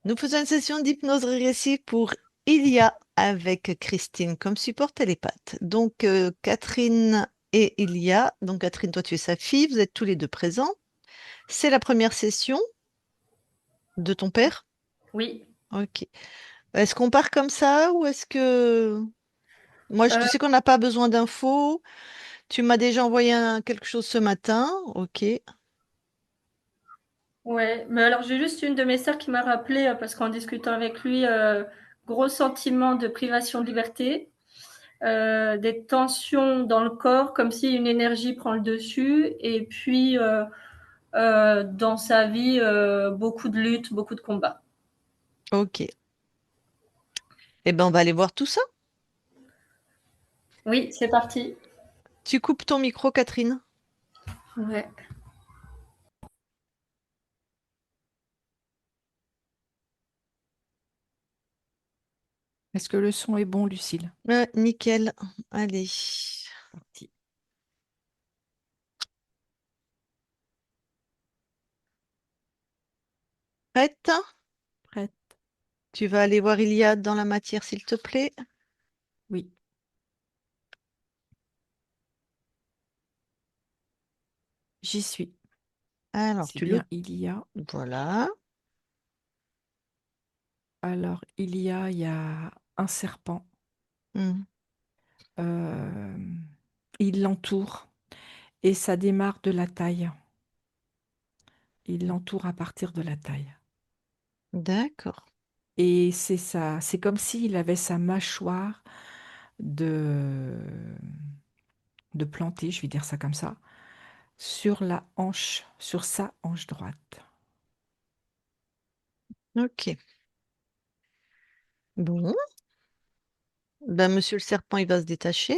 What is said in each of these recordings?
Nous faisons une session d'hypnose régressive pour Ilia avec Christine comme support télépathe. Donc, Catherine et Ilia. Donc, Catherine, toi, tu es sa fille. Vous êtes tous les deux présents. C'est la première session de ton père? Oui. Ok. Est-ce qu'on part comme ça ou est-ce que... Moi, je Euh, sais qu'on n'a pas besoin d'infos. Tu m'as déjà envoyé quelque chose ce matin. Ok. ouais, mais alors j'ai juste une de mes sœurs qui m'a rappelé, parce qu'en discutant avec lui, gros sentiment de privation de liberté, des tensions dans le corps, comme si une énergie prend le dessus, et puis dans sa vie, beaucoup de luttes, beaucoup de combats. Ok. Eh ben, on va aller voir tout ça. Oui, c'est parti. Tu coupes ton micro, Catherine. Ouais. Est-ce que le son est bon, Lucille? Nickel. Allez. Parti. Prête? Prête? Tu vas aller voir Iliade dans la matière, s'il te plaît. Oui, j'y suis. Alors, C'est bien, Voilà. Alors, il y a un serpent. Hmm. euh, il l'entoure et ça démarre de la taille. Il l'entoure à partir de la taille. D'accord. Et c'est ça, c'est comme s'il avait sa mâchoire de, de planter, je vais dire ça comme ça, sur la hanche, sur sa hanche droite. Ok. Bon. Ben, monsieur le serpent, il va se détacher.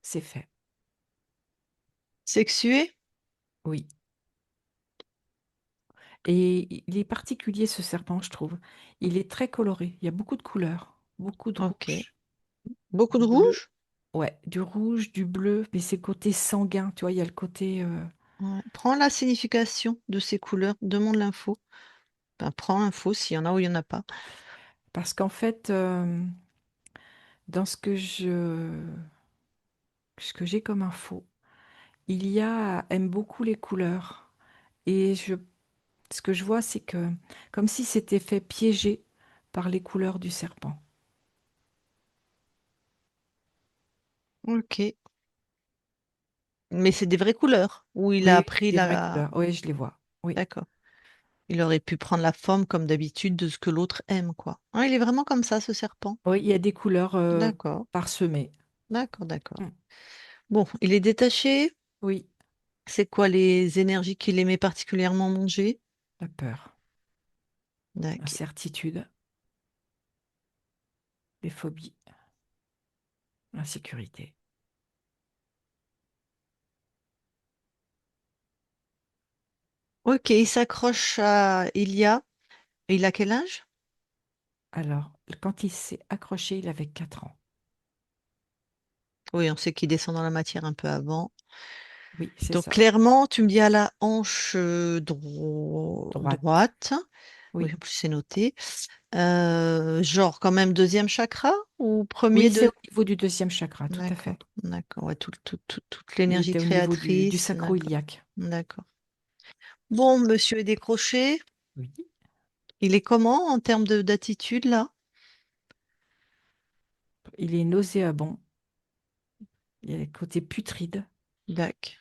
C'est fait. Sexué. Oui. Et il est particulier ce serpent, je trouve. Il est très coloré. Il y a beaucoup de couleurs, beaucoup de Ok. rouge, Beaucoup de du bleu. rouge? Ouais, du rouge, du bleu, mais c'est côté sanguin, tu vois, il y a le côté... Ouais. Prends la signification de ces couleurs. Demande l'info. Ben, prends l'info s'il y en a ou il n'y en a pas. Parce qu'en fait, dans ce que j'ai comme info, aime beaucoup les couleurs. Et ce que je vois, c'est que comme si c'était fait piéger par les couleurs du serpent. Ok. Mais c'est des vraies couleurs. Ou il a Oui, appris des vraies la... couleurs. Oui, je les vois. Oui. D'accord. Il aurait pu prendre la forme comme d'habitude de ce que l'autre aime, quoi. Ah, il est vraiment comme ça, ce serpent. Oui, il y a des couleurs D'accord. parsemées. D'accord, d'accord. Mm. Bon, il est détaché. Oui, C'est quoi les énergies qu'il aimait particulièrement manger? la peur, D'accord. l'incertitude, les phobies, l'insécurité. Ok, il s'accroche à Ilia. Et il a quel âge? Alors, quand il s'est accroché, il avait 4 ans. Oui, on sait qu'il descend dans la matière un peu avant. Oui, c'est Donc ça. clairement, tu me dis à la hanche Droite. droite. Oui, Oui. en plus c'est noté. Genre quand même deuxième chakra ou Oui, premier c'est de... au niveau du deuxième chakra, tout à D'accord, fait. d'accord. Ouais, toute Il l'énergie était au niveau du créatrice. D'accord, sacro-iliaque. d'accord. Bon, monsieur est décroché. Oui. Il est comment en termes d'attitude là? Il est nauséabond. Il y a le côté putride. D'accord.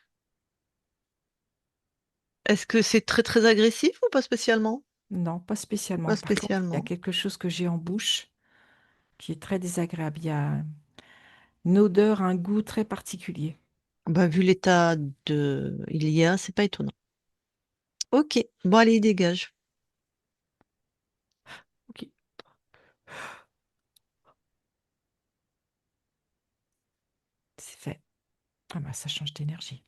Est-ce que c'est très très agressif ou pas spécialement? Non, pas Pas spécialement. Par contre, il y a spécialement. quelque chose que j'ai en bouche qui est très désagréable. Il y a une odeur, un goût très particulier. Bah, vu l'état de Ilia, c'est pas étonnant. Ok, bon allez, il dégage. Ok, c'est fait. Ah bah, ça change d'énergie.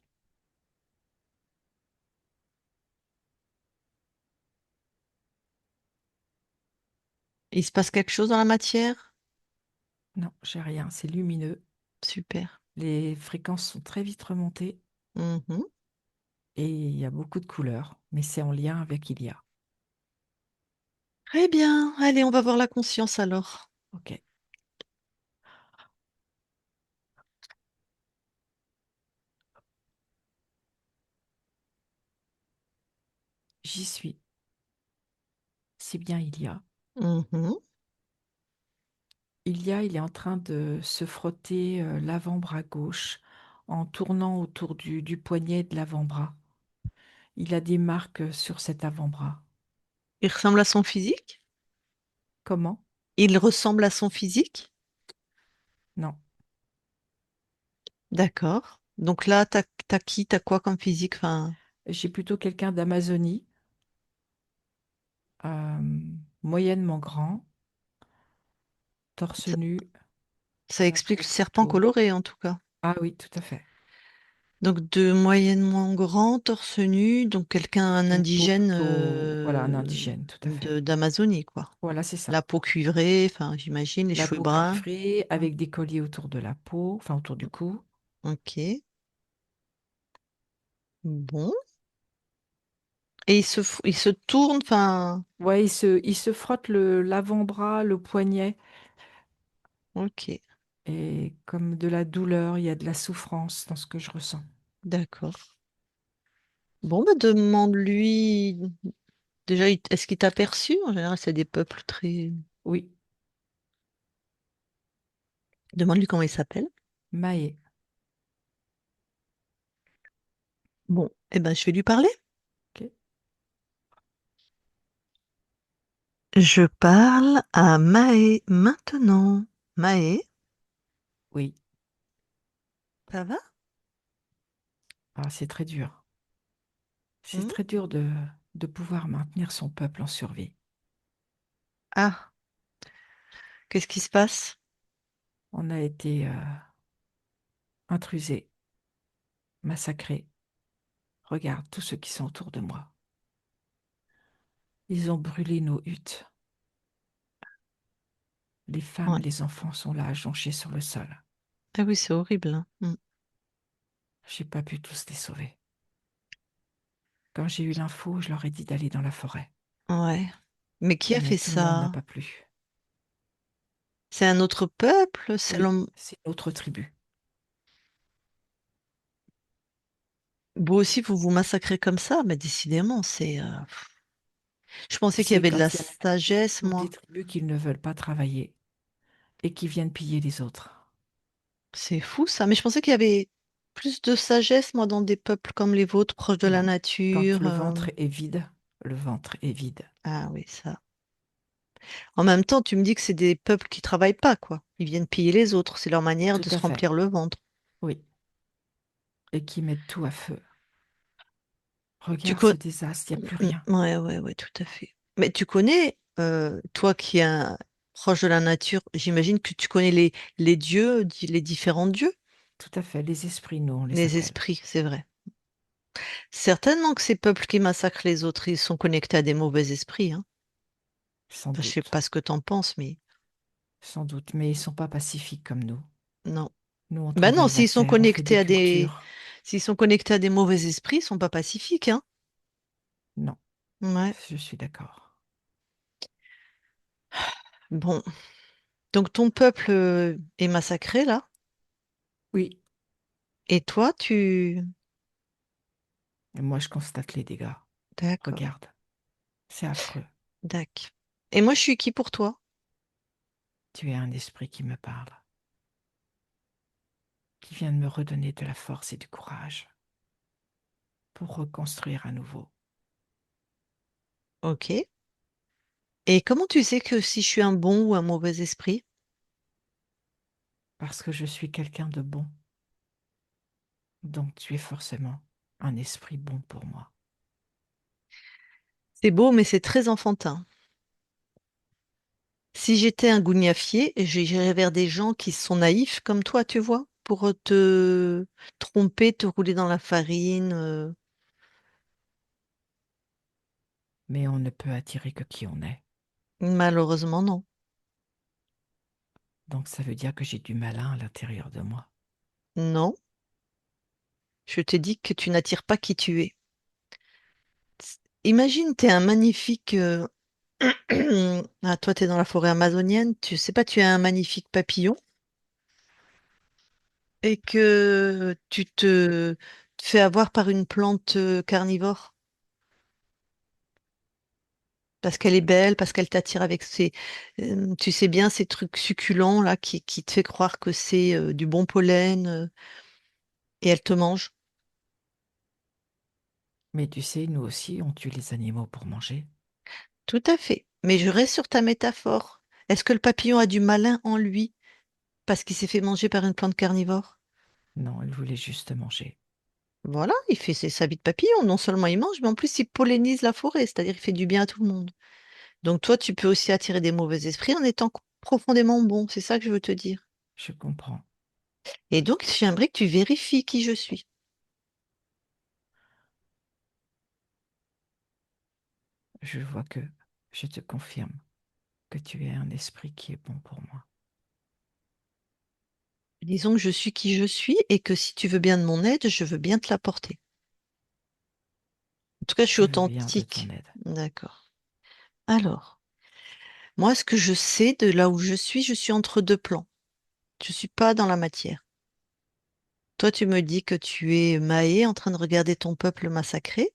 Il se passe quelque chose dans la matière? Non, j'ai rien. C'est lumineux. Super. Les fréquences sont très vite remontées. Mhm. Et il y a beaucoup de couleurs, mais c'est en lien avec Ilia. Très bien. Allez, on va voir la conscience alors. Ok, j'y suis. C'est bien Ilia. Mhm. Ilia, il est en train de se frotter l'avant-bras gauche en tournant autour du poignet de l'avant-bras. Il a des marques sur cet avant-bras. Il ressemble à son physique? Comment? Il ressemble à son physique? Non. D'accord. Donc là, t'as qui? T'as quoi comme physique? Enfin, J'ai plutôt quelqu'un d'Amazonie, euh, moyennement grand, torse ça, nu, ça explique le gros serpent couteau. coloré en tout cas. Ah oui, tout à fait. Donc de moyennement grand, torse nu, donc quelqu'un, un Couteau indigène plutôt, voilà, un indigène, tout à fait. d'Amazonie, quoi. Voilà, c'est ça. La peau cuivrée, enfin, j'imagine, les La cheveux peau bruns. cuivrée avec des colliers autour de la peau, enfin autour du cou. Ok. Bon. Et il se tourne, enfin, Ouais, il se frotte l'avant-bras, le poignet, ok, et comme de la douleur, il y a de la souffrance dans ce que je ressens. d'accord. Bon, bah demande-lui. Déjà, est-ce qu'il t'a perçu? En général, c'est des peuples très. Oui, Demande-lui comment il s'appelle. Maë. Bon, eh ben, je vais lui parler. Ok. Je parle à Maë maintenant. Maë, Oui. ça va? Ah, c'est très dur. C'est Hmm. très dur de pouvoir maintenir son peuple en survie. Ah, qu'est-ce qui se passe? On a été intrusés, massacrés. Regarde tous ceux qui sont autour de moi. Ils ont brûlé nos huttes. Les femmes, Ouais. les enfants sont là, jonchés sur le sol. Ah oui, c'est horrible, hein. J'ai pas pu tous les sauver. Quand j'ai eu l'info, je leur ai dit d'aller dans la forêt. Ouais. Mais qui a Mais fait tout le monde n'a ça? pas plu. C'est un autre peuple? C'est Oui, l'homme. c'est une autre tribu. Vous aussi, vous vous massacrez comme ça? Mais décidément, c'est. Je Tu pensais qu'il y sais, avait de la quand il y a sagesse, des moi. tribus qui ne veulent pas travailler et qui viennent piller les autres. C'est fou ça. Mais je pensais qu'il y avait plus de sagesse, moi, dans des peuples comme les vôtres, proches de la Non. Quand nature. le ventre est vide, le ventre est vide. Ah oui, ça. En même temps, tu me dis que c'est des peuples qui travaillent pas, quoi. Ils viennent piller les autres. C'est leur manière Tout de se à fait. remplir le ventre. Oui. Et qui mettent tout à feu. Tu Regarde ce connais. désastre, il n'y a plus rien. Ouais, ouais, ouais, tout à fait. Mais tu connais, toi qui es proche de la nature, j'imagine que tu connais les dieux, les différents dieux, Tout à fait. Les esprits, nous, on les les appelle. esprits, c'est vrai. Certainement que ces peuples qui massacrent les autres, ils sont connectés à des mauvais esprits, hein. Sans Enfin, je sais doute. pas ce que t'en penses, mais Sans doute. Mais ils ne sont pas pacifiques comme nous. non. Nous, on Ben non, travaille la terre, on fait des cultures. s'ils sont connectés à des mauvais esprits, ils sont pas pacifiques, hein. Non, Ouais. je suis d'accord. Bon. Donc ton peuple est massacré là, Oui. et toi, tu. Et moi, je constate les dégâts. D'accord. Regarde, c'est affreux. D'accord. Et moi, je suis qui pour toi? Tu es un esprit qui me parle, qui vient de me redonner de la force et du courage pour reconstruire à nouveau. Ok. Et comment tu sais que si je suis un bon ou un mauvais esprit? Parce que je suis quelqu'un de bon, donc tu es forcément un esprit bon pour moi. C'est beau, mais c'est très enfantin. Si j'étais un gougnafier, j'irais vers des gens qui sont naïfs comme toi, tu vois, pour te tromper, te rouler dans la farine. Mais on ne peut attirer que qui on est. Malheureusement, non. Donc ça veut dire que j'ai du malin à l'intérieur de moi. Non. Je te dis que tu n'attires pas qui tu es. Imagine, tu es un magnifique... Ah, toi, tu es dans la forêt amazonienne, tu sais pas, tu es un magnifique papillon et que tu te fais avoir par une plante carnivore parce qu'elle est belle, parce qu'elle t'attire avec tu sais bien, ces trucs succulents là qui te fait croire que c'est du bon pollen et elle te mange. Mais tu sais, nous aussi, on tue les animaux pour manger. Tout à fait. Mais je reste sur ta métaphore. Est-ce que le papillon a du malin en lui parce qu'il s'est fait manger par une plante carnivore? Non, elle voulait juste manger. Voilà, il fait sa vie de papillon. Non seulement il mange, mais en plus il pollinise la forêt, c'est-à-dire il fait du bien à tout le monde. Donc toi, tu peux aussi attirer des mauvais esprits en étant profondément bon. C'est ça que je veux te dire. Je comprends. Et donc, j'aimerais que tu vérifies qui je suis. Je vois que je te confirme que tu es un esprit qui est bon pour moi. Disons que je suis qui je suis et que si tu veux bien de mon aide, je veux bien te l'apporter. En tout cas, je suis Je veux bien de ton authentique. aide. D'accord. Alors, moi, ce que je sais de là où je suis entre deux plans. Je suis pas dans la matière. Toi, tu me dis que tu es Maé en train de regarder ton peuple massacré.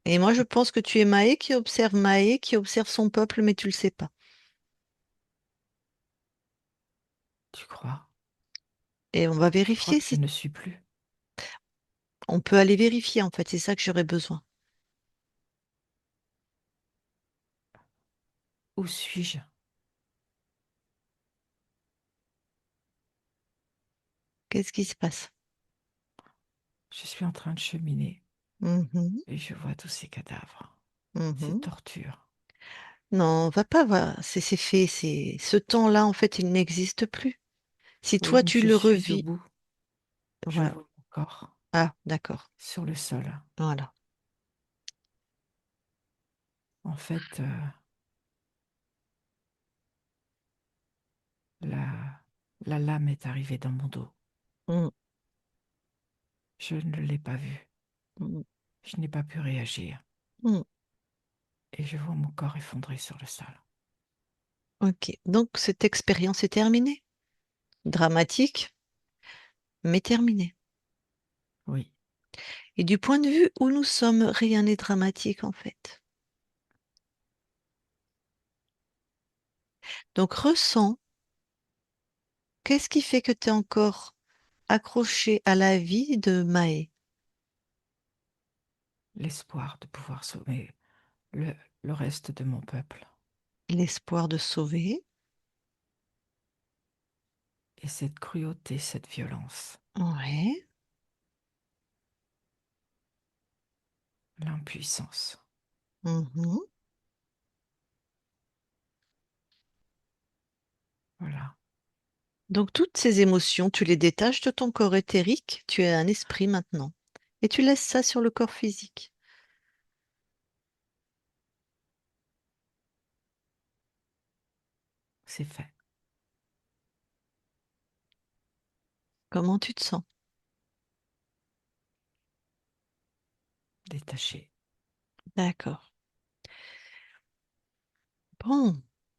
Et moi, je pense que tu es Maé qui observe son peuple, mais tu le sais pas. Tu crois? Et on va Tu crois vérifier que je si ne suis plus? on peut aller vérifier, en fait. C'est ça que j'aurais besoin. Où suis-je? Qu'est-ce qui se passe? Je suis en train de cheminer Mhm, et je vois tous ces cadavres, ces mhm. tortures. Non, va pas voir. C'est fait. C'est ce temps-là, en fait, il n'existe plus. Si Oui, toi, mais tu je le suis au revis, bout. Je voilà. vois mon corps Ah, d'accord. sur le sol. Voilà. En fait, la, la lame est arrivée dans mon dos. Mm, Je ne l'ai pas vue. mm, Je n'ai pas pu réagir. mm. Et je vois mon corps effondré sur le sol. Ok. Donc, cette expérience est terminée. Dramatique, mais terminée. Oui, Et du point de vue où nous sommes, rien n'est dramatique, en fait. Donc, ressens, qu'est-ce qui fait que tu es encore accroché à la vie de Maë? l'espoir de pouvoir sauver le, le reste de mon peuple. L'espoir de sauver. Et cette cruauté, cette violence, Ouais. l'impuissance. Mhm. Voilà, Donc toutes ces émotions, tu les détaches de ton corps éthérique, tu es un esprit maintenant. Et tu laisses ça sur le corps physique. c'est fait. Comment tu te sens? Détaché. D'accord. Bon.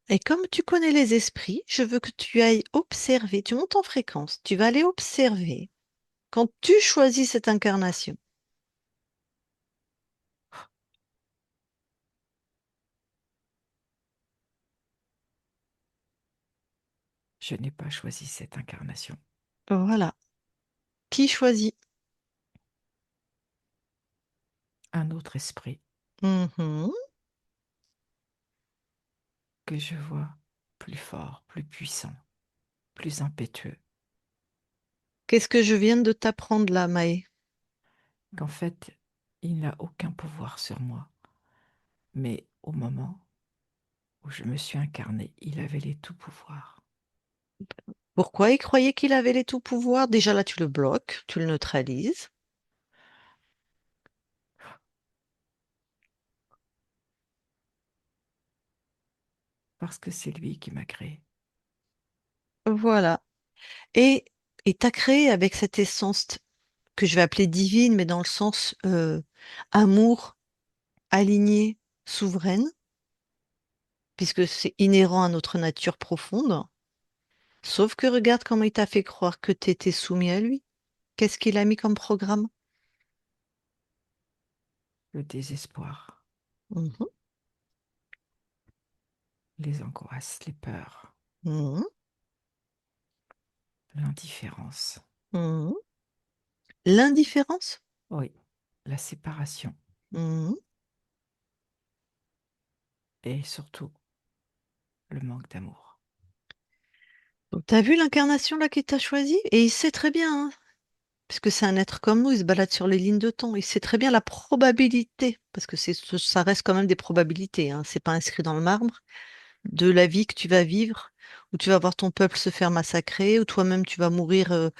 Et comme tu connais les esprits, je veux que tu ailles observer, tu montes en fréquence, tu vas aller observer quand tu choisis cette incarnation. Je n'ai pas choisi cette incarnation. Voilà. Qui choisit? Un autre esprit Mhm. que je vois plus fort, plus puissant, plus impétueux. Qu'est-ce que je viens de t'apprendre là, Maë? Qu'en fait, il n'a aucun pouvoir sur moi. Mais au moment où je me suis incarné, il avait les tout pouvoirs. Pourquoi il croyait qu'il avait les tout pouvoirs? Déjà là, tu le bloques, tu le neutralises. Parce que c'est lui qui m'a créé. Voilà. Et il t'a créé avec cette essence. que je vais appeler divine, mais dans le sens amour, alignée, souveraine, puisque c'est inhérent à notre nature profonde. Sauf que regarde comment il t'a fait croire que tu étais soumis à lui. Qu'est-ce qu'il a mis comme programme? Le désespoir, Mhm, les angoisses, les peurs, mhm, l'indifférence. mhm. L'indifférence? Oui, la séparation Mhm. et surtout le manque d'amour. Donc, t'as vu l'incarnation là qu'il t'a choisi? Et il sait très bien, hein, puisque c'est un être comme nous, il se balade sur les lignes de temps. Il sait très bien la probabilité, parce que ça reste quand même des probabilités, hein, c'est pas inscrit dans le marbre, de la vie que tu vas vivre, où tu vas voir ton peuple se faire massacrer, où toi-même tu vas mourir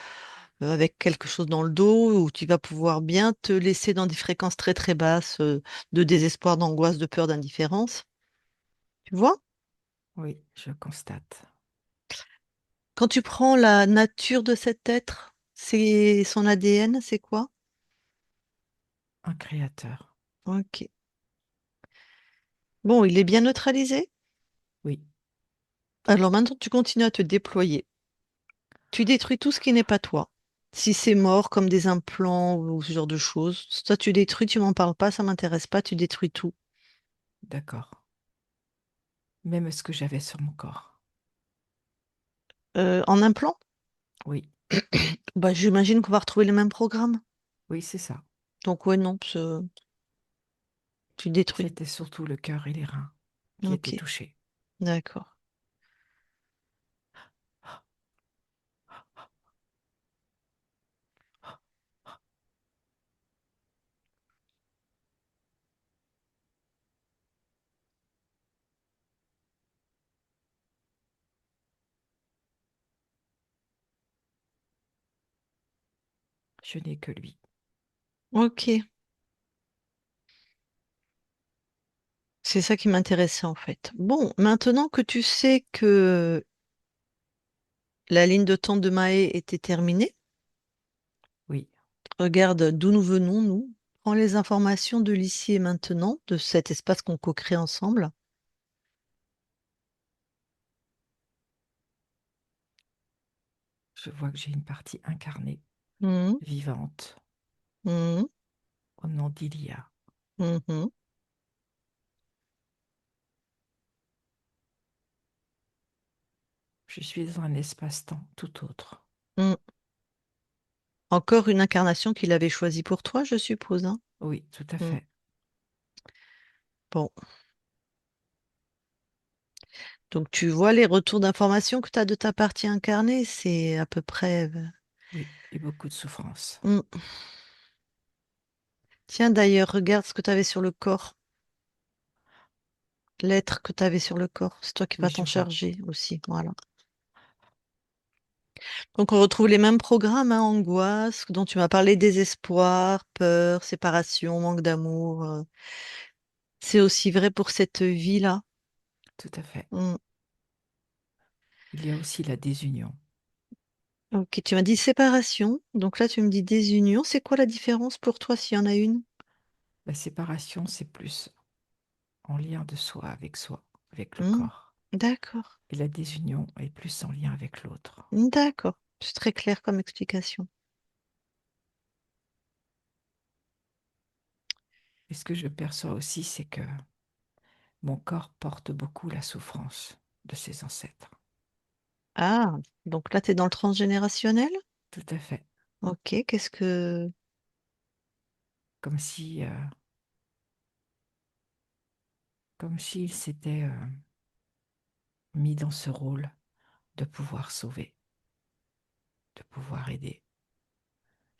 avec quelque chose dans le dos, où tu vas pouvoir bien te laisser dans des fréquences très très basses de désespoir, d'angoisse, de peur, d'indifférence. Tu vois? Oui, je constate. Quand tu prends la nature de cet être, c'est son ADN, c'est quoi? Un créateur. Ok. Bon, il est bien neutralisé. Oui, Alors maintenant, tu continues à te déployer. Tu détruis tout ce qui n'est pas toi. Si c'est mort, comme des implants ou ce genre de choses, ça tu détruis, tu m'en parles pas, ça m'intéresse pas, tu détruis tout. d'accord. Même ce que j'avais sur mon corps. En implant? Oui, Bah, j'imagine qu'on va retrouver les mêmes programmes. oui, c'est ça. Donc ouais, non, tu détruis. C'était surtout le cœur et les reins qui étaient Ok, touchés. d'accord. Je n'ai que lui. Ok, c'est ça qui m'intéressait en fait. Bon, maintenant que tu sais que la ligne de temps de Mahé était terminée, Oui, regarde d'où nous venons, nous. Prends les informations de l'ici et maintenant, de cet espace qu'on co-crée ensemble. je vois que j'ai une partie incarnée, Mhm, vivante, mhm, au nom d'Ilia. mhm, Je suis dans un espace-temps tout autre. mhm. Encore une incarnation qu'il avait choisie pour toi, je suppose, hein. Oui, tout à Mhm. fait. Bon, donc tu vois les retours d'informations que tu as de ta partie incarnée, c'est à peu près... Oui, et beaucoup de souffrance. Mhm. Tiens, d'ailleurs, regarde ce que tu avais sur le corps, l'être que tu avais sur le corps. C'est toi qui Oui, vas je t'en vois. charger aussi. Voilà. Donc on retrouve les mêmes programmes, hein, angoisse, dont tu m'as parlé, désespoir, peur, séparation, manque d'amour. C'est aussi vrai pour cette vie-là. Tout à fait. Mm. Il y a aussi la désunion. Ok, tu m'as dit séparation. Donc là, tu me dis désunion. C'est quoi la différence pour toi s'il y en a une? La séparation, c'est plus en lien de soi, avec le Mm. corps. D'accord. Et la désunion est plus en lien avec l'autre. D'accord. C'est très clair comme explication. Et ce que je perçois aussi, c'est que mon corps porte beaucoup la souffrance de ses ancêtres. Ah, donc là, tu es dans le transgénérationnel? Tout à fait. Ok, qu'est-ce que... Comme si, comme s'il s'était mis dans ce rôle de pouvoir sauver, de pouvoir aider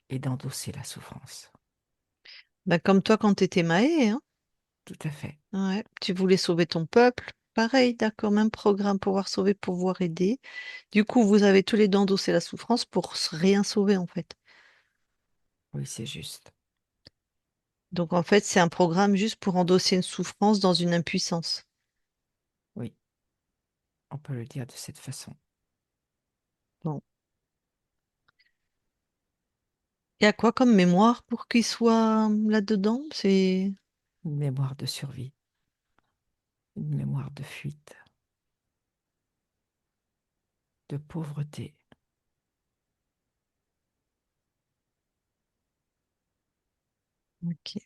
et d'endosser la souffrance. Bah, comme toi quand tu étais Maë, hein? Tout à fait. Ouais, tu voulais sauver ton peuple. Pareil, d'accord, même programme, pouvoir sauver, pouvoir aider. Du coup, vous avez tous les deux endossé la souffrance pour rien sauver, en fait. Oui, c'est juste. Donc, en fait, c'est un programme juste pour endosser une souffrance dans une impuissance. Oui, on peut le dire de cette façon. Bon. Il y a quoi comme mémoire pour qu'il soit là-dedans? C'est... Une mémoire de survie, une mémoire de fuite, de pauvreté. Ok.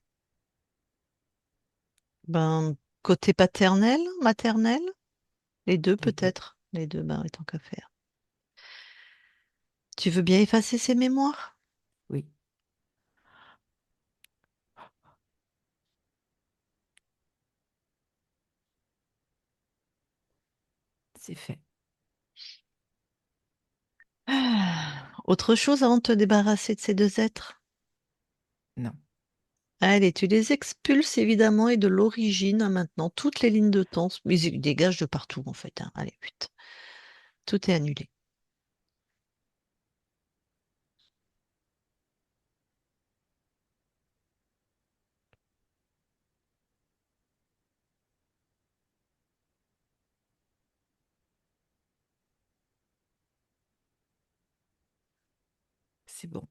Ben, côté paternel, maternel, les deux Les deux, peut-être. Les deux, ben, tant qu'à faire. Tu veux bien effacer ces mémoires? oui, c'est fait. Autre chose avant de te débarrasser de ces deux êtres? Non, Allez, tu les expulses évidemment et de l'origine hein, maintenant, toutes les lignes de temps, mais ils dégagent de partout en fait, hein. Allez, vite. Tout est annulé. c'est bon.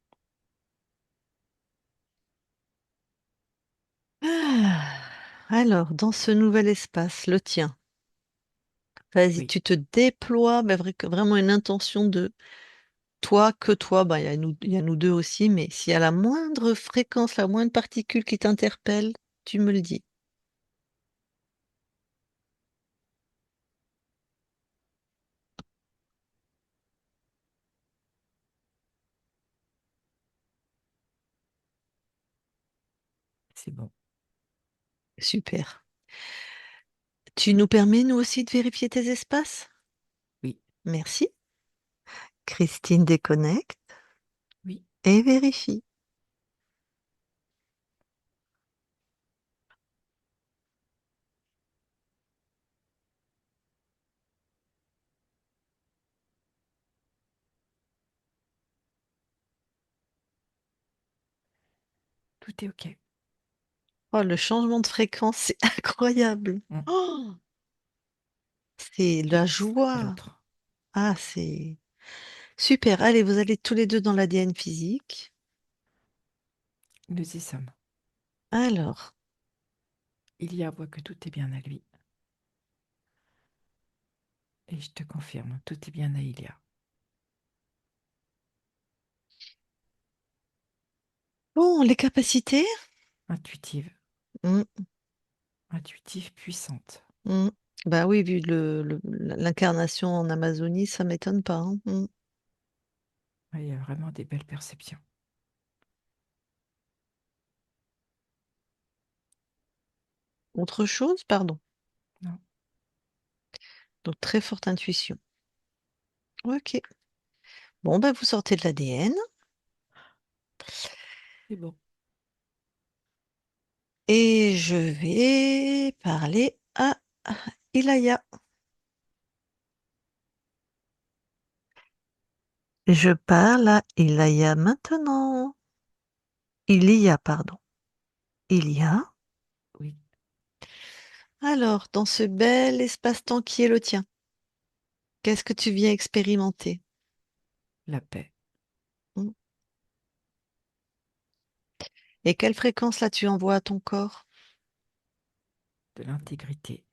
Ah, alors, dans ce nouvel espace, le tien, vas-y, Oui, tu te déploies, mais vraiment une intention de toi, que toi, bah, il y a nous deux aussi, mais s'il y a la moindre fréquence, la moindre particule qui t'interpelle, tu me le dis. c'est bon. Super. Tu nous permets, nous aussi, de vérifier tes espaces? Oui, Merci. Christine déconnecte oui, et vérifie. tout est OK. Oh, le changement de fréquence, c'est incroyable. Mm. Oh, c'est la D'une à joie. l'autre. Ah, c'est super. Allez, vous allez tous les deux dans l'ADN physique. Nous y sommes. Alors, Il y a voit que tout est bien à lui. Et je te confirme, tout est bien à Ilia. bon, les capacités. Intuitive, Mm, intuitive, puissante. mm. Bah oui, vu l'incarnation en Amazonie, ça m'étonne pas, hein. Mm. Ouais, il y a vraiment des belles perceptions. Autre chose, pardon. Non, Donc très forte intuition. Ok. Bon, bah vous sortez de l'ADN c'est bon. et je vais parler à Ilaya. Je parle à Ilaya maintenant. Ilia, pardon. Ilia. Oui, Alors, dans ce bel espace-temps qui est le tien, qu'est-ce que tu viens expérimenter? la paix, Hmm. Et quelle fréquence là tu envoies à ton corps? de l'intégrité,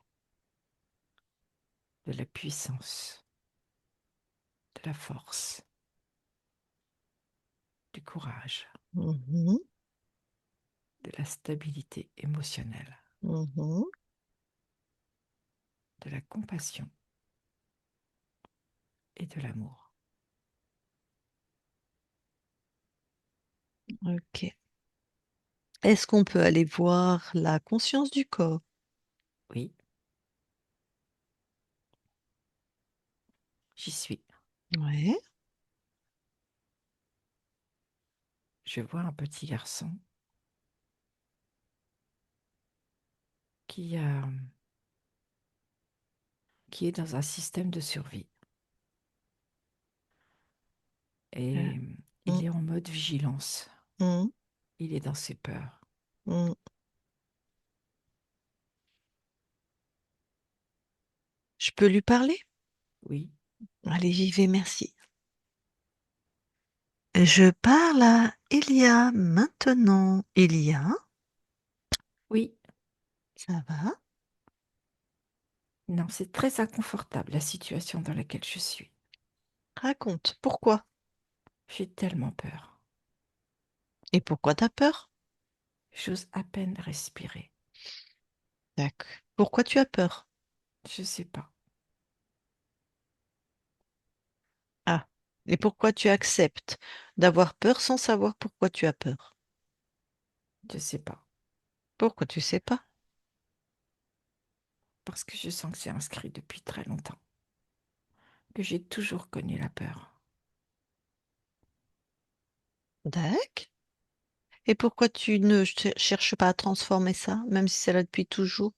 de la puissance, de la force, du courage, Mhm, de la stabilité émotionnelle, mhm. de la compassion et de l'amour. Ok. Est-ce qu'on peut aller voir la conscience du corps? Oui, j'y suis. Ouais. Je vois un petit garçon qui, a, qui est dans un système de survie. Euh, Et hmm, il est en mode vigilance. hmm, Il est dans ses peurs. hmm. Je peux lui parler? Oui, Allez, j'y vais, merci. Je parle à Il y a maintenant, il y a, Oui, ça va, non, c'est très inconfortable la situation dans laquelle je suis. raconte, pourquoi? J'ai tellement peur. Et pourquoi t'as peur? J'ose à peine respirer. D'accord. Pourquoi tu as peur? Je sais pas, Ah. Et pourquoi tu acceptes d'avoir peur sans savoir pourquoi tu as peur? je sais pas. Pourquoi tu sais pas? Parce que je sens que c'est inscrit depuis très longtemps, que j'ai toujours connu la peur. D'accord. Et pourquoi tu ne cherches pas à transformer ça, même si c'est là depuis toujours?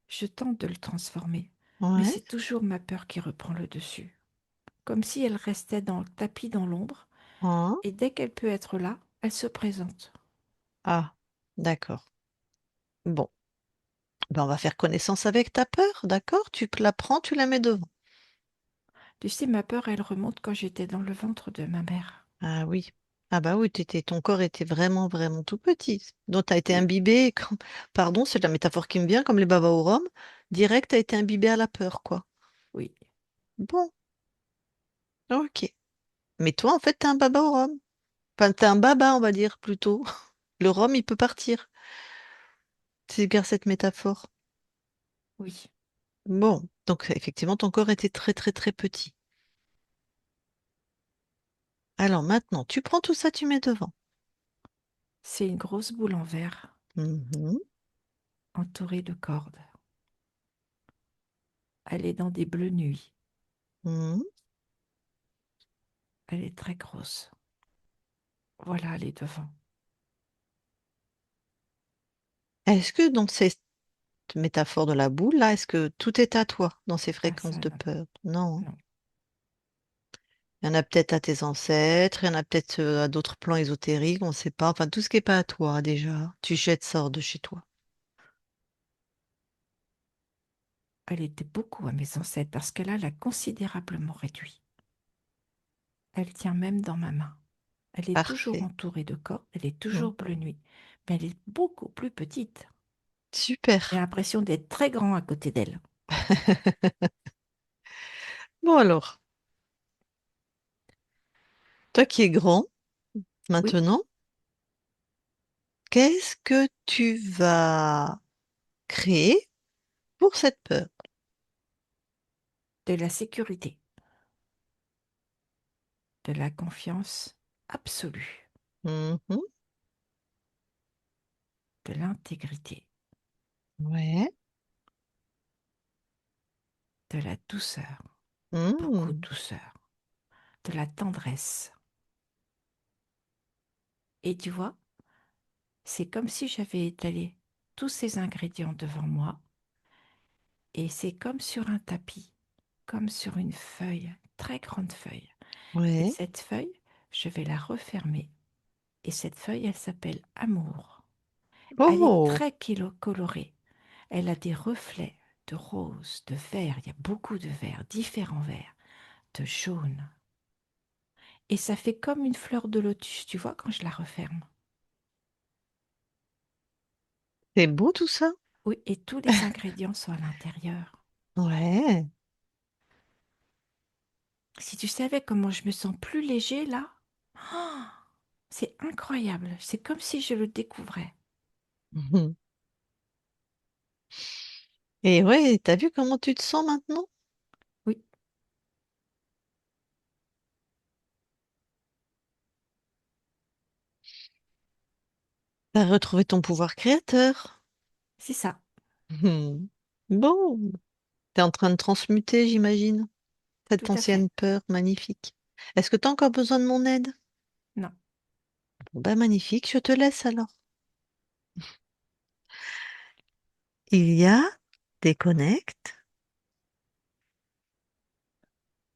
Je tente de le transformer, mais Ouais. c'est toujours ma peur qui reprend le dessus. Comme si elle restait dans le tapis dans l'ombre, Hein. et dès qu'elle peut être là, elle se présente. Ah, d'accord. Bon, ben, on va faire connaissance avec ta peur, d'accord? Tu la prends, tu la mets devant. Tu sais, ma peur, elle remonte quand j'étais dans le ventre de ma mère. Ah oui. Ah bah oui, ton corps était vraiment, vraiment tout petit. Donc tu as été Oui, imbibé, pardon, c'est la métaphore qui me vient, comme les babas au rhum. Direct, tu as été imbibé à la peur, quoi. oui, Bon, ok. Mais toi, en fait, t'es un baba au rhum. Enfin, t'es un baba, on va dire, plutôt. Le rhum, il peut partir. C'est bien cette métaphore. oui. Bon, donc effectivement, ton corps était très, très, très petit. Alors maintenant, tu prends tout ça, tu mets devant. C'est une grosse boule en verre, Mhm, entourée de cordes. Elle est dans des bleus nuits. mhm. Elle est très grosse. Voilà, elle est devant. Est-ce que dans cette métaphore de la boule, là, est-ce que tout est à toi dans ces Ah, fréquences ça, de non, peur? Non. non. Il y en a peut-être à tes ancêtres, il y en a peut-être à d'autres plans ésotériques, on ne sait pas. Enfin, tout ce qui n'est pas à toi, déjà, tu jettes ça hors de chez toi. Elle était beaucoup à mes ancêtres parce qu'elle l'a considérablement réduit. Elle tient même dans ma main. Elle est toujours Parfait. entourée de cordes, elle est Mhm. toujours bleu nuit, mais elle est beaucoup plus petite. J'ai Super. l'impression d'être très grand à côté d'elle. Bon alors, toi qui es grand, Oui, maintenant, qu'est-ce que tu vas créer pour cette peur? de la sécurité, de la confiance absolue, Mhm. de l'intégrité, Ouais. de la douceur, beaucoup de Mhm. douceur, de la tendresse. Et tu vois, c'est comme si j'avais étalé tous ces ingrédients devant moi, et c'est comme sur un tapis, comme sur une feuille, très grande feuille. Et Ouais. cette feuille, je vais la refermer. Et cette feuille, elle s'appelle Amour. Elle est Oh, très colorée. Elle a des reflets de rose, de vert. Il y a beaucoup de vert, différents verts, de jaune. Et ça fait comme une fleur de lotus, tu vois, quand je la referme. c'est beau tout ça. Oui, et tous les ingrédients sont à l'intérieur. Ouais. Si tu savais comment je me sens plus léger là, oh, c'est incroyable. C'est comme si je le découvrais. Mhm. Et ouais, t'as vu comment tu te sens maintenant? Oui, T'as retrouvé ton pouvoir créateur. c'est ça, Mhm. Bon, t'es en train de transmuter, j'imagine, cette tout à fait. ancienne peur magnifique. Est-ce que t'as encore besoin de mon aide? Non, Bon, bah magnifique, je te laisse alors. Il y a des connects.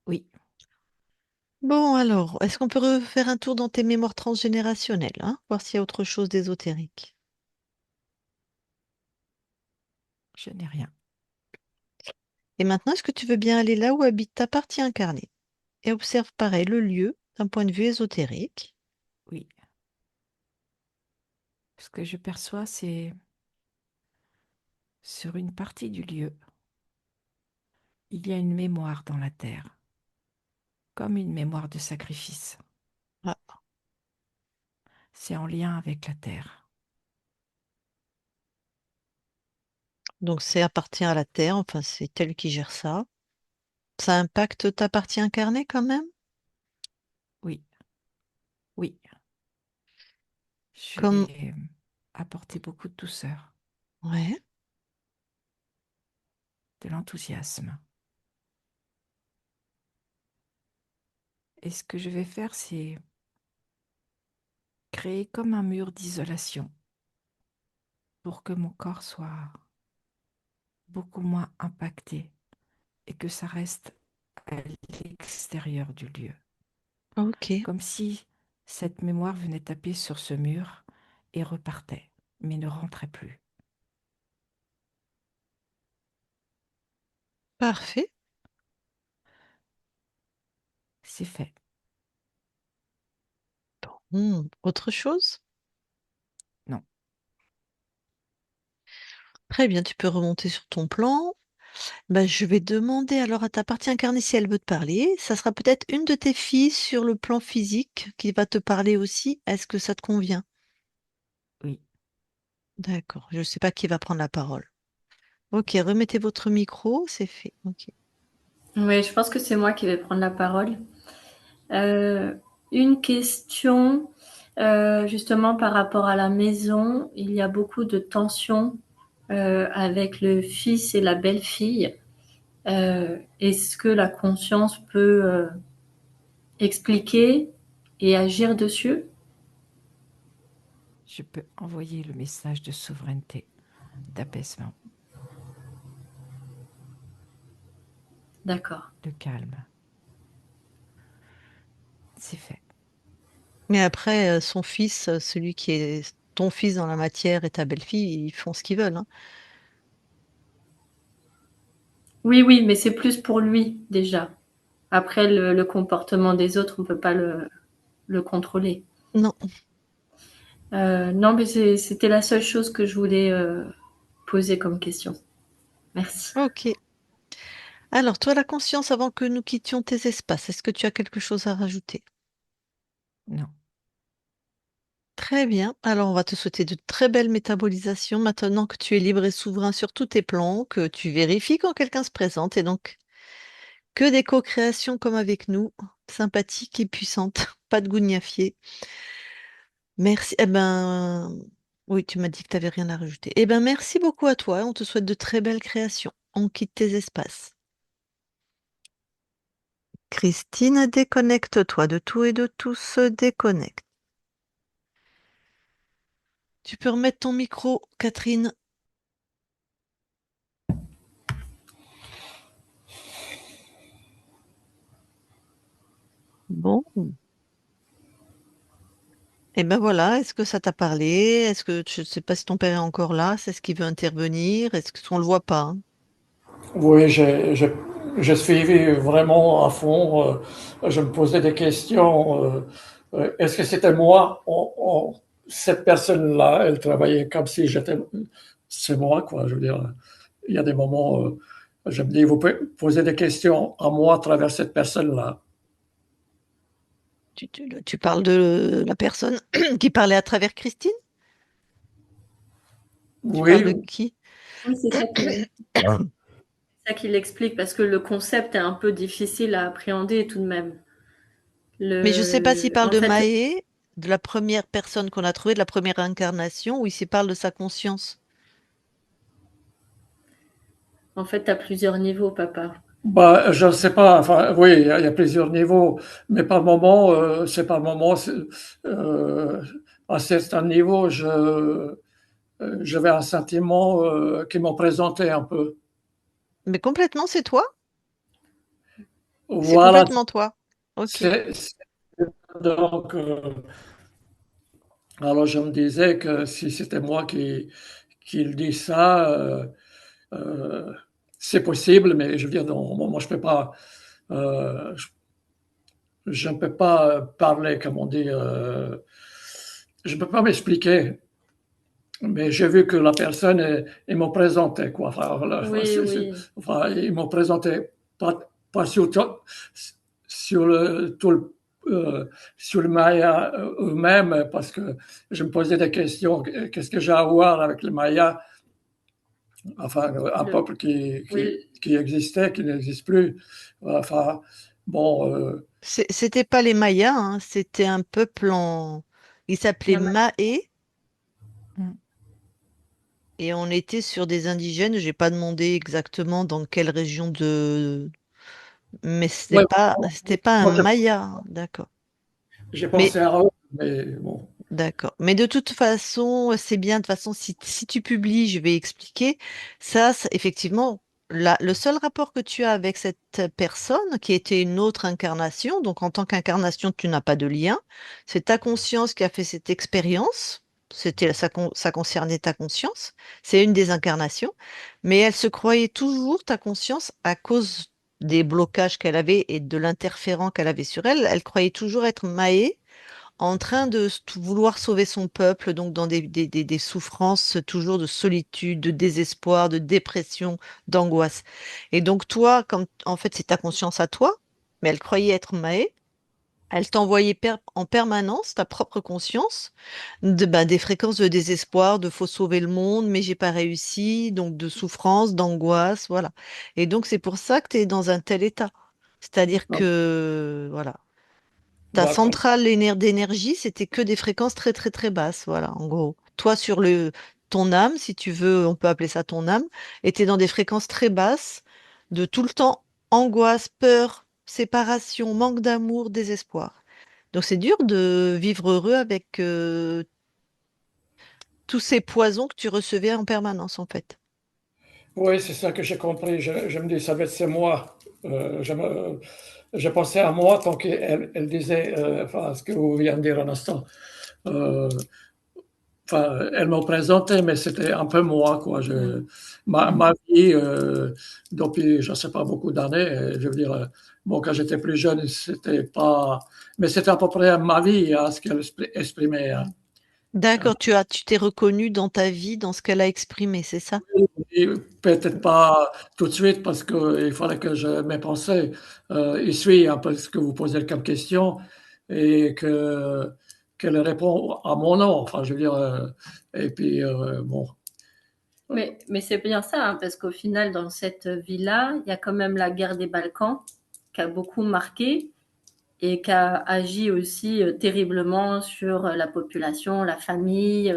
oui, Bon, alors, est-ce qu'on peut refaire un tour dans tes mémoires transgénérationnelles, hein, voir s'il y a autre chose d'ésotérique? je n'ai rien. Et maintenant, est-ce que tu veux bien aller là où habite ta partie incarnée et observe pareil le lieu d'un point de vue ésotérique? Oui, Ce que je perçois, c'est sur une partie du lieu, il y a une mémoire dans la terre, comme une mémoire de sacrifice. Ah, C'est en lien avec la terre. donc c'est appartient à la Terre, enfin c'est elle qui gère ça. Ça impacte ta partie incarnée quand même? Oui, oui, je Comme vais apporter beaucoup de douceur, ouais, de l'enthousiasme. Et ce que je vais faire, c'est créer comme un mur d'isolation pour que mon corps soit beaucoup moins impacté et que ça reste à l'extérieur du lieu. ok, Comme si cette mémoire venait taper sur ce mur et repartait, mais ne rentrait plus. parfait. C'est fait. Autre chose? Non, Très bien, tu peux remonter sur ton plan. Ben, je vais demander alors à ta partie incarnée si elle veut te parler. Ça sera peut-être une de tes filles sur le plan physique qui va te parler aussi. Est-ce que ça te convient? oui, D'accord, je ne sais pas qui va prendre la parole. Ok, remettez votre micro, c'est fait. Ok. Oui, je pense que c'est moi qui vais prendre la parole. Euh, une question, justement par rapport à la maison. Il y a beaucoup de tensions avec le fils et la belle-fille. Est-ce que la conscience peut expliquer et agir dessus? je peux envoyer le message de souveraineté, d'apaisement, D'accord. de calme. C'est fait. Mais après, son fils, celui qui est ton fils dans la matière et ta belle-fille, ils font ce qu'ils veulent, hein. Oui, oui, mais c'est plus pour lui déjà. Après, le comportement des autres, on ne peut pas le contrôler. Non, Non, mais c'était la seule chose que je voulais poser comme question. Merci. ok. Alors, toi, la conscience, avant que nous quittions tes espaces, est-ce que tu as quelque chose à rajouter? Non, Très bien. Alors, on va te souhaiter de très belles métabolisations maintenant que tu es libre et souverain sur tous tes plans, que tu vérifies quand quelqu'un se présente et donc que des co-créations comme avec nous, sympathiques et puissantes. Pas de gougnafier. Merci. Eh ben, oui, tu m'as dit que tu n'avais rien à rajouter. Eh ben, merci beaucoup à toi. On te souhaite de très belles créations. On quitte tes espaces. Christine, déconnecte-toi de tout et de tout se déconnecte. Tu peux remettre ton micro, Catherine. Bon. Et ben voilà, est-ce que ça t'a parlé? Est-ce que je ne sais pas si ton père est encore là? C'est ce qu'il veut intervenir? Est-ce qu'on le voit pas, hein? Oui, j'ai suivi vraiment à fond. Je me posais des questions. Est-ce que c'était moi? Cette personne-là, elle travaillait comme si j'étais. C'est moi, quoi. Je veux dire, il y a des moments, je me dis, vous pouvez poser des questions à moi à travers cette personne-là. Tu parles de la personne qui parlait à travers Christine? Tu parles Oui, de qui? Oui, c'est ça qui l'explique parce que le concept est un peu difficile à appréhender tout de même. Mais je ne sais pas s'il parle En de fait, Maé, de la première personne qu'on a trouvée, de la première incarnation, ou s'il parle de sa conscience. tu as plusieurs niveaux, papa. bah, je ne sais pas. Enfin, oui, il y a plusieurs niveaux, mais par moment, c'est par moment. À certains niveaux, j'avais un sentiment qui m'en présentait un peu. Mais complètement, c'est toi? C'est Voilà. complètement toi. Ok. C'est- donc, alors je me disais que si c'était moi qui le dis ça, euh, c'est possible, mais je veux dire, non, moi je peux pas, euh, je ne peux pas parler, comme on dit, je ne peux pas m'expliquer. Mais j'ai vu que la personne, ils m'ont présenté, quoi. Oui, oui. Enfin, ils m'ont présenté pas sur, sur le, tout le, sur le Maya eux-mêmes, parce que je me posais des questions. Qu'est-ce que j'ai à voir avec le Maya? Enfin, un Le, peuple oui, qui existait, qui n'existe plus. Enfin, bon, C'était pas les Mayas, hein, c'était un peuple en... Il s'appelait la ma- Mahé Mm. et on était sur des indigènes. J'ai pas demandé exactement dans quelle région de... Mais ouais, c'était pas un moi, Maya, hein, d'accord. j'ai Mais pensé à eux, mais bon. d'accord. Mais de toute façon, c'est bien. De toute façon, si tu publies, je vais expliquer. Ça, effectivement, le seul rapport que tu as avec cette personne qui était une autre incarnation, donc en tant qu'incarnation, tu n'as pas de lien. C'est ta conscience qui a fait cette expérience. Ça concernait ta conscience. C'est une des incarnations. Mais elle se croyait toujours ta conscience à cause des blocages qu'elle avait et de l'interférent qu'elle avait sur elle. Elle croyait toujours être Maë en train de vouloir sauver son peuple, donc dans des souffrances toujours de solitude, de désespoir, de dépression, d'angoisse. Et donc toi, comme en fait c'est ta conscience à toi, mais elle croyait être Maë, elle t'envoyait en permanence ta propre conscience des fréquences de désespoir, de faut sauver le monde, mais j'ai pas réussi, donc de souffrance, d'angoisse, voilà. Et donc c'est pour ça que tu es dans un tel état. C'est-à-dire Ah, que voilà, ta d'accord. centrale d'énergie, c'était que des fréquences très très très basses, voilà, en gros. Toi, sur ton âme, si tu veux, on peut appeler ça ton âme, était dans des fréquences très basses, de tout le temps angoisse, peur, séparation, manque d'amour, désespoir. Donc c'est dur de vivre heureux avec tous ces poisons que tu recevais en permanence, en fait. Oui, c'est ça que j'ai compris. Je me dis, ça va être c'est moi. Je pensais à moi tant elle disait, enfin, ce que vous venez de dire un instant. Euh, enfin, elle m'a présenté, mais c'était un peu moi, quoi. Mm. Ma vie, depuis, je ne sais pas, beaucoup d'années, je veux dire, bon, quand j'étais plus jeune, c'était pas, mais c'était à peu près ma vie, hein, ce qu'elle exprimait, hein. D'accord, tu t'es reconnu dans ta vie, dans ce qu'elle a exprimé, c'est ça? Et peut-être pas tout de suite parce qu'il fallait que je mes pensées essuient un peu ce que vous posez comme question et qu'elle répond à mon nom. Enfin, je veux dire, et puis bon, mais c'est bien ça, hein, parce qu'au final, dans cette vie-là, il y a quand même la guerre des Balkans qui a beaucoup marqué et qui a agi aussi terriblement sur la population, la famille,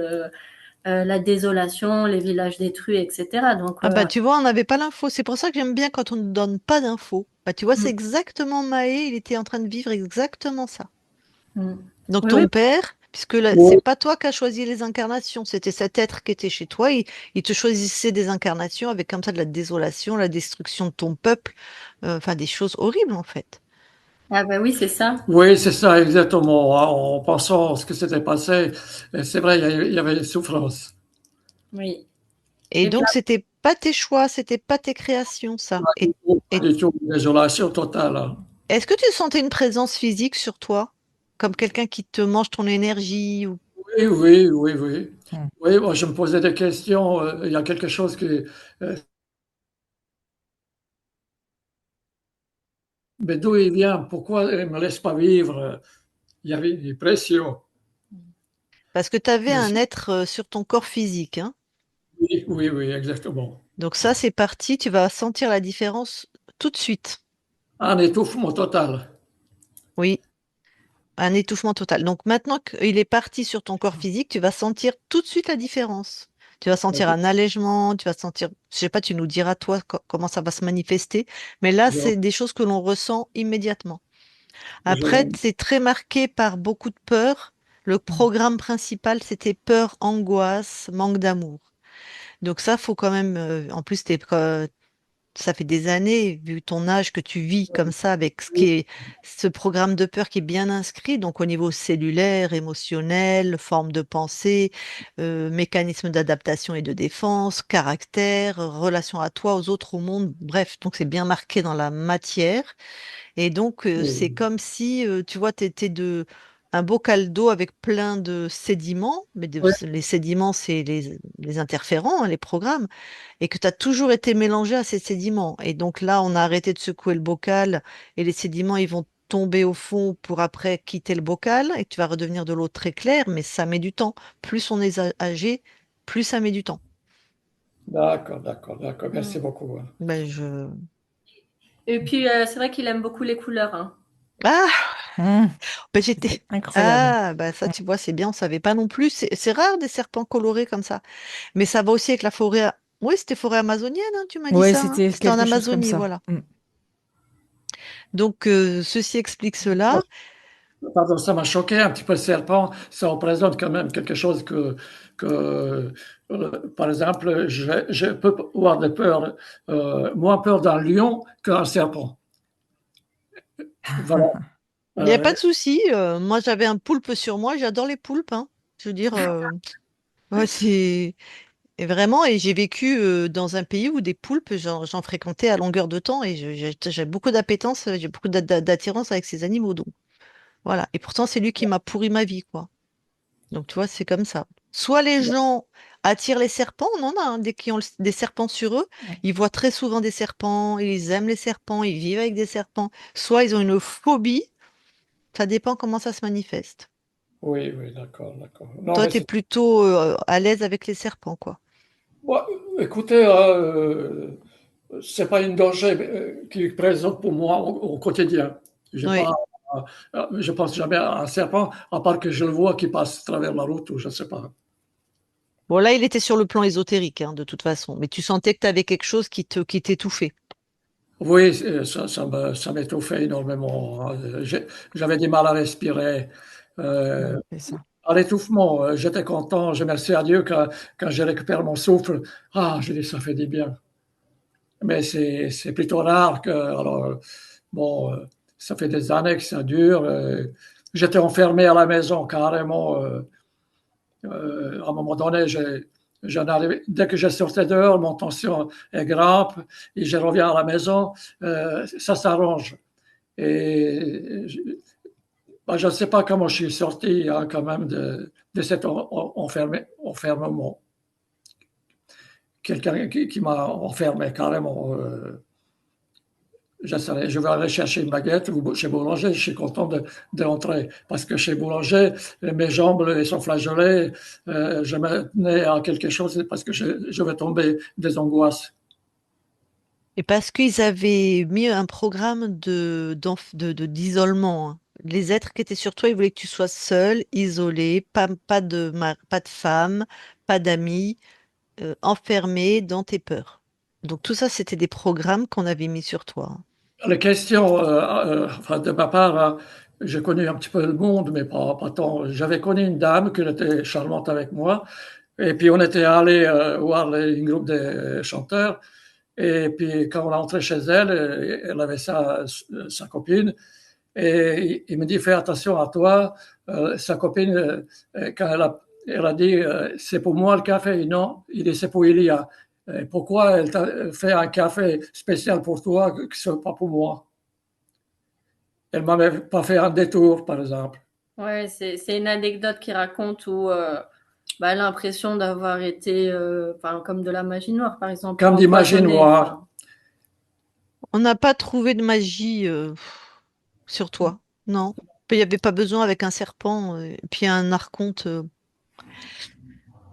la désolation, les villages détruits, etc. Donc, Ah bah tu vois, on n'avait pas l'info. C'est pour ça que j'aime bien quand on ne donne pas d'infos. Bah tu vois, c'est mm, exactement Maë, il était en train de vivre exactement ça. mm. Donc Oui, oui, ton père, puisque là, c'est oui, pas toi qui as choisi les incarnations, c'était cet être qui était chez toi, il te choisissait des incarnations avec comme ça de la désolation, la destruction de ton peuple, enfin des choses horribles en fait. ah bah oui, c'est ça. oui, c'est ça exactement. Hein, en pensant à ce que s'était passé, c'est vrai, il y avait des souffrances. Oui. Et Et puis, donc c'était pas tes choix, c'était pas tes créations, ça. Pas Et du tout, désolation totale, hein. est-ce que tu sentais une présence physique sur toi, comme quelqu'un qui te mange ton énergie ou... Oui, oui, oui, oui. Mm. Oui, moi, je me posais des questions. Il y a quelque chose qui, mais d'où il vient? Pourquoi il ne me laisse pas vivre? Il y avait une pression. Parce que tu avais Mais un être sur ton corps physique, hein. oui, oui, oui, exactement. Donc ça, c'est parti, tu vas sentir la différence tout de suite. Un étouffement total. Oui, un étouffement total. Donc maintenant qu'il est parti sur ton corps physique, tu vas sentir tout de suite la différence. Tu vas sentir un allègement, tu vas sentir, je sais pas, tu nous diras toi comment ça va se manifester, mais là, Je, c'est des choses que l'on ressent immédiatement. Après, je- c'est très marqué par beaucoup de peur. Le programme principal, c'était peur, angoisse, manque d'amour. Donc ça, faut quand même. En plus, ça fait des années, vu ton âge, que tu vis comme ça avec ce programme de peur qui est bien inscrit. Donc au niveau cellulaire, émotionnel, forme de pensée, mécanisme d'adaptation et de défense, caractère, relation à toi, aux autres, au monde. Bref, donc c'est bien marqué dans la matière. Et donc c'est comme si, tu vois, t'étais un bocal d'eau avec plein de sédiments, mais Oui, les sédiments, c'est les interférents, hein, les programmes, et que tu as toujours été mélangé à ces sédiments. Et donc là, on a arrêté de secouer le bocal et les sédiments, ils vont tomber au fond pour après quitter le bocal et tu vas redevenir de l'eau très claire, mais ça met du temps. Plus on est âgé, plus ça met du temps. d'accord, d'accord, d'accord. Mm. Merci beaucoup, hein. Ben, je... Et puis, c'est vrai qu'il aime beaucoup les couleurs, hein. Ah, Mmh. ben C'était j'étais... incroyable. Ah, ben ça, tu vois, c'est bien, on savait pas non plus. C'est rare des serpents colorés comme ça. Mais ça va aussi avec la forêt. Oui, c'était forêt amazonienne, hein, tu m'as dit Ouais, ça, hein. c'était C'était en quelque chose comme Amazonie, ça. voilà. Mmh. Donc, ceci explique cela. Pardon, ça m'a choqué un petit peu le serpent. Ça représente quand même quelque chose que par exemple, je peux avoir de peur, moins peur d'un lion qu'un serpent. Voilà. Il n'y a pas Euh, de souci. Moi, j'avais un poulpe sur moi. J'adore les poulpes, hein. Je veux dire, ouais, c'est et vraiment. Et j'ai vécu dans un pays où des poulpes, j'en fréquentais à longueur de temps et j'ai beaucoup d'appétence, j'ai beaucoup d'attirance avec ces animaux. Donc, voilà. Et pourtant, c'est lui qui m'a pourri ma vie, quoi. Donc, tu vois, c'est comme ça. Soit les gens attirent les serpents, on en a, hein, dès qu'ils ont des serpents sur eux, ils voient très souvent des serpents, ils aiment les serpents, ils vivent avec des serpents. Soit ils ont une phobie, ça dépend comment ça se manifeste. oui, oui, d'accord, d'accord. Non, Toi, mais tu es plutôt à l'aise avec les serpents, quoi. ouais, écoutez, c'est pas une danger qui est présente pour moi au quotidien. J'ai pas, Oui. je pense jamais à un serpent, à part que je le vois qui passe à travers la route ou je ne sais pas. Bon, là, il était sur le plan ésotérique, hein, de toute façon. Mais tu sentais que tu avais quelque chose qui t'étouffait. Oui, ça m'étouffait énormément, hein. J'avais du mal à respirer. Mmh, Euh, c'est ça. à l'étouffement, j'étais content, je remercie à Dieu quand je récupère mon souffle. Ah, je dis, ça fait du bien. Mais c'est plutôt rare que, alors, bon, ça fait des années que ça dure. J'étais enfermé à la maison carrément. À un moment donné, dès que je sortais dehors, mon tension est grimpe et je reviens à la maison, ça s'arrange. Et ben, je ne sais pas comment je suis sorti hein, quand même de cet enfermement. Quelqu'un qui m'a enfermé carrément. Je vais aller chercher une baguette ou chez Boulanger, je suis content de rentrer. Parce que chez Boulanger, mes jambes elles sont flageolées, je me tenais à quelque chose parce que je vais tomber des angoisses. Et parce qu'ils avaient mis un programme d'isolement, hein. Les êtres qui étaient sur toi, ils voulaient que tu sois seul, isolé, pas de femme, pas d'amis, enfermé dans tes peurs. Donc tout ça, c'était des programmes qu'on avait mis sur toi, hein. Les questions, enfin, de ma part, hein, j'ai connu un petit peu le monde, mais pas tant. J'avais connu une dame qui était charmante avec moi. Et puis on était allé voir un groupe de chanteurs. Et puis quand on est entré chez elle, elle avait sa copine. Et il me dit, fais attention à toi. Sa copine, quand elle a dit, c'est pour moi le café. Non, il dit, c'est pour Ilia. Et pourquoi elle t'a fait un café spécial pour toi que ce soit pas pour moi? Elle m'avait pas fait un détour, par exemple. Ouais, c'est une anecdote qui raconte où bah, elle a l'impression d'avoir été, enfin, comme de la magie noire, par exemple, ou Comme d'imagine empoisonnée. moi. Enfin, On n'a pas trouvé de magie sur toi, non. Il n'y avait pas besoin avec un serpent et puis un archonte.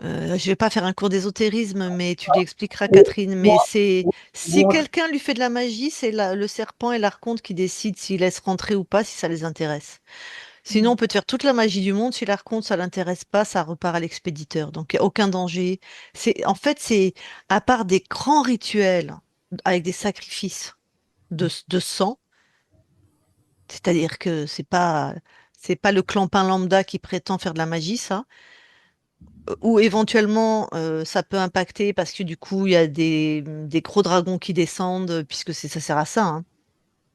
Je vais pas faire un cours d'ésotérisme, mais tu lui expliqueras, Catherine. Mais Moi, c'est si moi, quelqu'un lui fait de la magie, c'est le serpent et l'archonte qui décident s'il laisse rentrer ou pas, si ça les intéresse. Sinon, on peut te faire toute la magie du monde. Si l'archonte, ça l'intéresse pas, ça repart à l'expéditeur. Donc, il n'y a aucun danger. En fait, c'est à part des grands rituels avec des sacrifices de sang, c'est-à-dire que c'est pas le clampin lambda qui prétend faire de la magie, ça. Ou éventuellement, ça peut impacter parce que du coup, il y a des gros dragons qui descendent, puisque ça sert à ça, hein.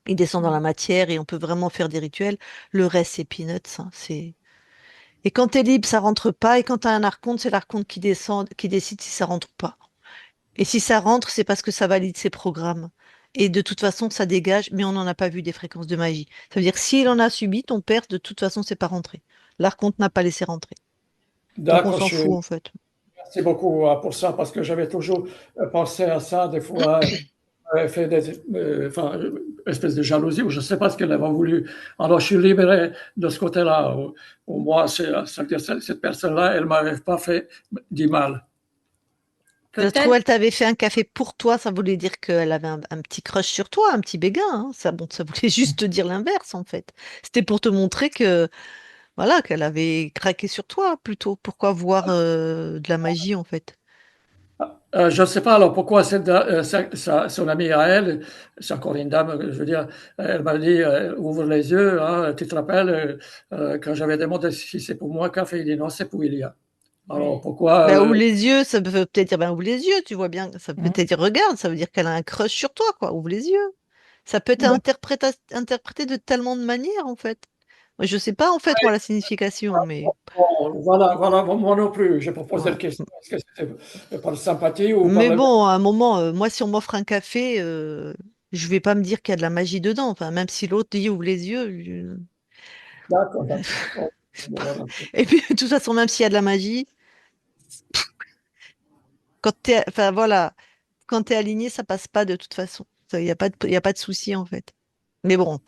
Ils descendent dans la matière et on peut vraiment faire des rituels. Le reste, c'est peanuts, hein. Et quand t'es libre, ça rentre pas. Et quand t'as un archonte, c'est l'archonte qui descend, qui décide si ça rentre ou pas. Et si ça rentre, c'est parce que ça valide ses programmes. Et de toute façon, ça dégage, mais on n'en a pas vu des fréquences de magie. Ça veut dire que s'il en a subi, ton père, de toute façon, c'est pas rentré. L'archonte n'a pas laissé rentrer. Donc on D'accord, s'en fout en fait. merci beaucoup pour ça parce que j'avais toujours pensé à ça des fois. Fait des, enfin, espèce de jalousie ou je ne sais pas ce qu'elle avait voulu. Alors je suis libéré de ce côté-là. Au moins, ça veut dire cette personne-là, elle ne m'avait pas fait du mal. Ça se trouve, Peut-être, elle t'avait fait un café pour toi, ça voulait dire qu'elle avait un petit crush sur toi, un petit béguin, hein. Ça, bon, ça voulait juste te dire l'inverse en fait. C'était pour te montrer que voilà, qu'elle avait craqué sur toi plutôt. Pourquoi voir de la magie en fait? Je ne sais pas alors pourquoi son amie à elle, c'est encore une dame, je veux dire, elle m'a dit ouvre les yeux, hein, tu te rappelles quand j'avais demandé si c'est pour moi café, il dit non, c'est pour Ilia. Alors oui. pourquoi Ben, ouvre les yeux, ça peut peut-être dire ben, ouvre les yeux, tu vois bien. Ça peut Mm. peut-être dire regarde, ça veut dire qu'elle a un crush sur toi, quoi. Ouvre les yeux. Ça peut être interprété de tellement de manières en fait. Moi, je sais pas en fait moi la signification, mais bon, voilà, voilà, moi non plus, j'ai proposé la ouais. question, est-ce que c'était par sympathie ou par Mais le... bon, à un moment, moi, si on m'offre un café, je vais pas me dire qu'il y a de la magie dedans. Enfin, même si l'autre dit ouvre les yeux. D'accord, d'accord. Bon, voilà. Et puis, de toute façon, même s'il y a de la magie, enfin voilà, quand t'es aligné, ça passe pas de toute façon. Il n'y a pas y a pas de souci en fait. Mais bon, on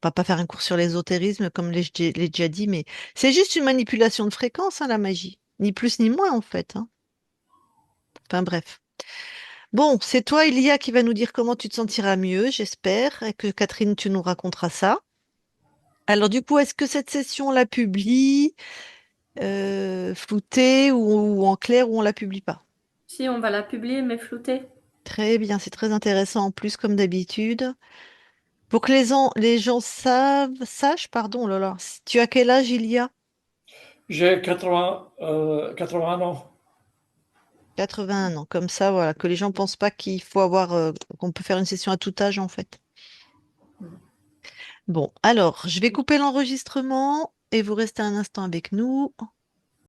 va pas faire un cours sur l'ésotérisme comme l'ai déjà dit, mais c'est juste une manipulation de fréquence, hein, la magie. Ni plus ni moins en fait, hein. Enfin bref. Bon, c'est toi, Ilia, qui va nous dire comment tu te sentiras mieux, j'espère, et que Catherine, tu nous raconteras ça. Alors du coup, est-ce que cette session, on la publie floutée ou en clair ou on la publie pas? Si on va la publier, mais floutée. Très bien, c'est très intéressant en plus, comme d'habitude. Pour que les gens sachent, pardon, oh là là, tu as quel âge, Ilia? J'ai 80 ans. 81 ans, comme ça, voilà, que les gens pensent pas qu'il faut avoir, qu'on peut faire une session à tout âge en fait. Bon, alors, je vais couper l'enregistrement et vous restez un instant avec nous.